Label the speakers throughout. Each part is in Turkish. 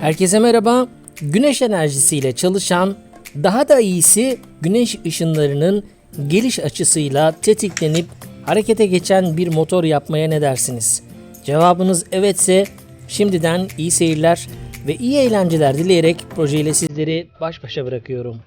Speaker 1: Herkese merhaba. Güneş enerjisiyle çalışan, daha da iyisi güneş ışınlarının geliş açısıyla tetiklenip harekete geçen bir motor yapmaya ne dersiniz? Cevabınız evetse şimdiden iyi seyirler ve iyi eğlenceler dileyerek projeyle sizleri baş başa bırakıyorum.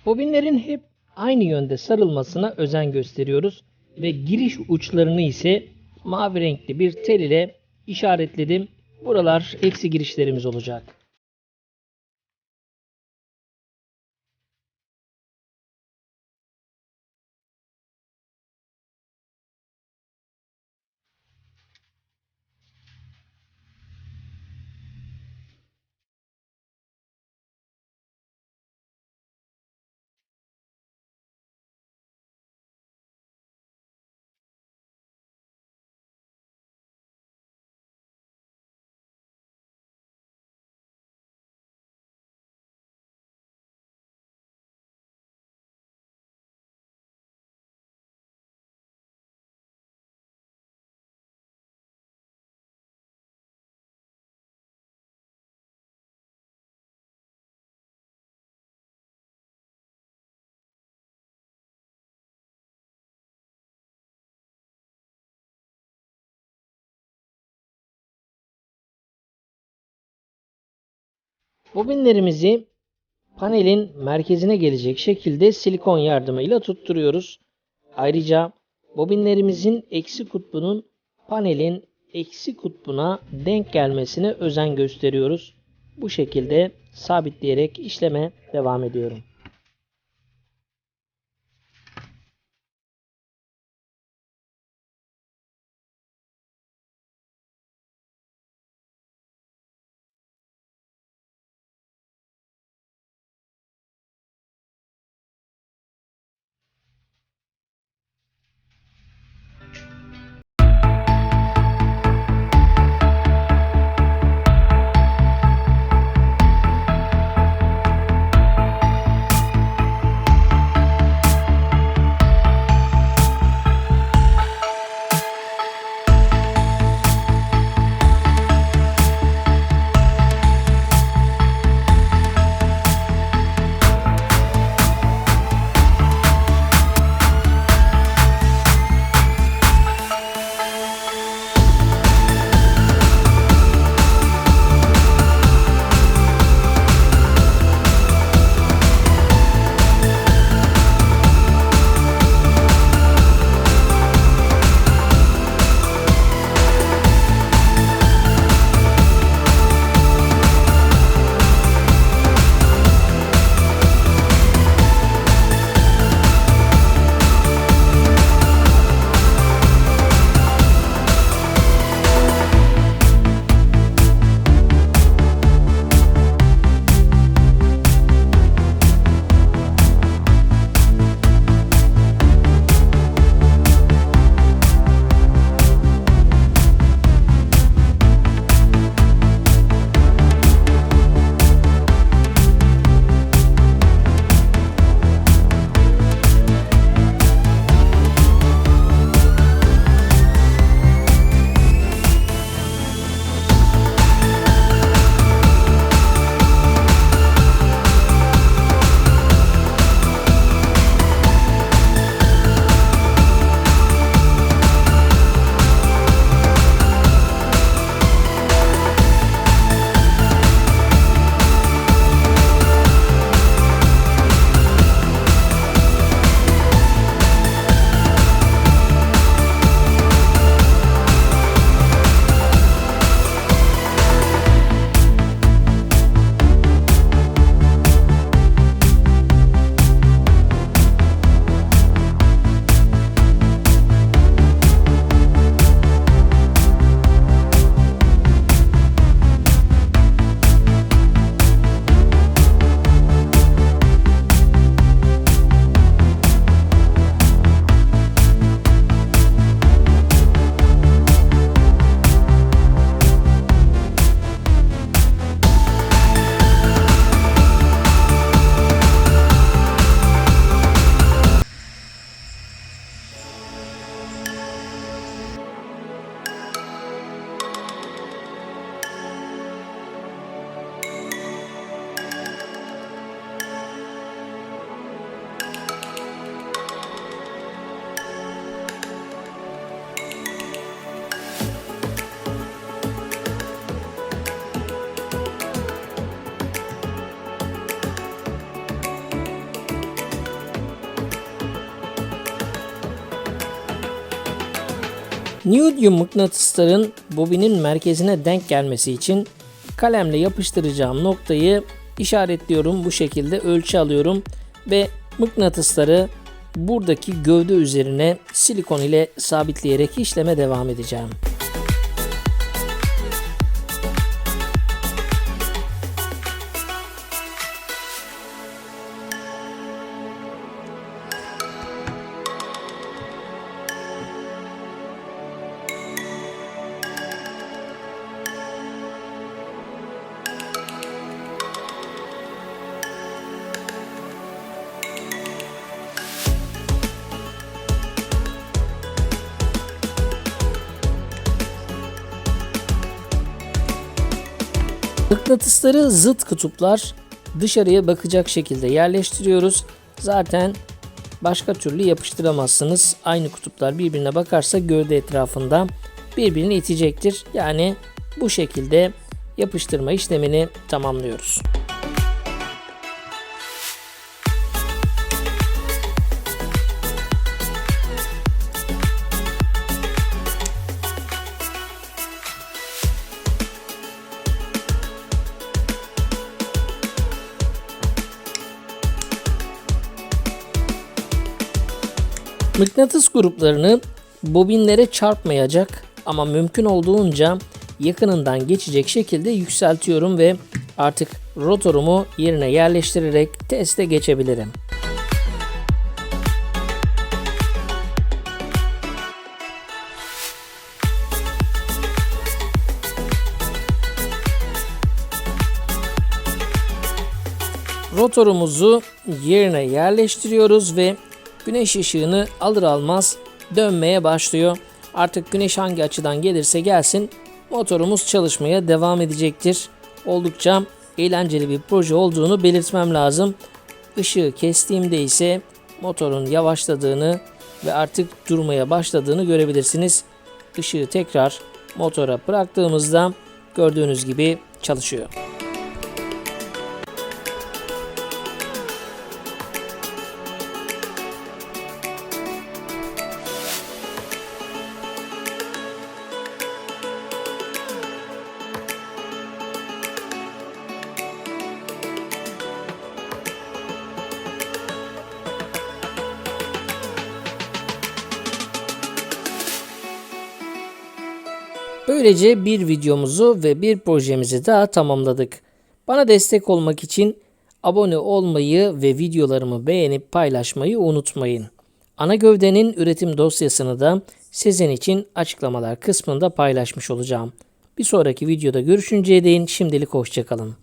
Speaker 1: Bobinlerin hep aynı yönde sarılmasına özen gösteriyoruz ve giriş uçlarını ise mavi renkli bir tel ile işaretledim. Buralar eksi girişlerimiz olacak. Bobinlerimizi panelin merkezine gelecek şekilde silikon yardımıyla tutturuyoruz. Ayrıca bobinlerimizin eksi kutbunun panelin eksi kutbuna denk gelmesine özen gösteriyoruz. Bu şekilde sabitleyerek işleme devam ediyorum. Neodyum mıknatısların bobinin merkezine denk gelmesi için kalemle yapıştıracağım noktayı işaretliyorum. Bu şekilde ölçü alıyorum ve mıknatısları buradaki gövde üzerine silikon ile sabitleyerek işleme devam edeceğim. Mıknatısları zıt kutuplar dışarıya bakacak şekilde yerleştiriyoruz. Zaten başka türlü yapıştıramazsınız. Aynı kutuplar birbirine bakarsa gövde etrafında birbirini itecektir. Yani bu şekilde yapıştırma işlemini tamamlıyoruz. Mıknatıs gruplarını bobinlere çarpmayacak ama mümkün olduğunca yakınından geçecek şekilde yükseltiyorum ve artık rotorumu yerine yerleştirerek teste geçebilirim. Rotorumuzu yerine yerleştiriyoruz ve güneş ışığını alır almaz dönmeye başlıyor. Artık güneş hangi açıdan gelirse gelsin motorumuz çalışmaya devam edecektir. Oldukça eğlenceli bir proje olduğunu belirtmem lazım. Işığı kestiğimde ise motorun yavaşladığını ve artık durmaya başladığını görebilirsiniz. Işığı tekrar motora bıraktığımızda gördüğünüz gibi çalışıyor. Böylece bir videomuzu ve bir projemizi daha tamamladık. Bana destek olmak için abone olmayı ve videolarımı beğenip paylaşmayı unutmayın. Ana gövdenin üretim dosyasını da sizin için açıklamalar kısmında paylaşmış olacağım. Bir sonraki videoda görüşünceye değin şimdilik hoşça kalın.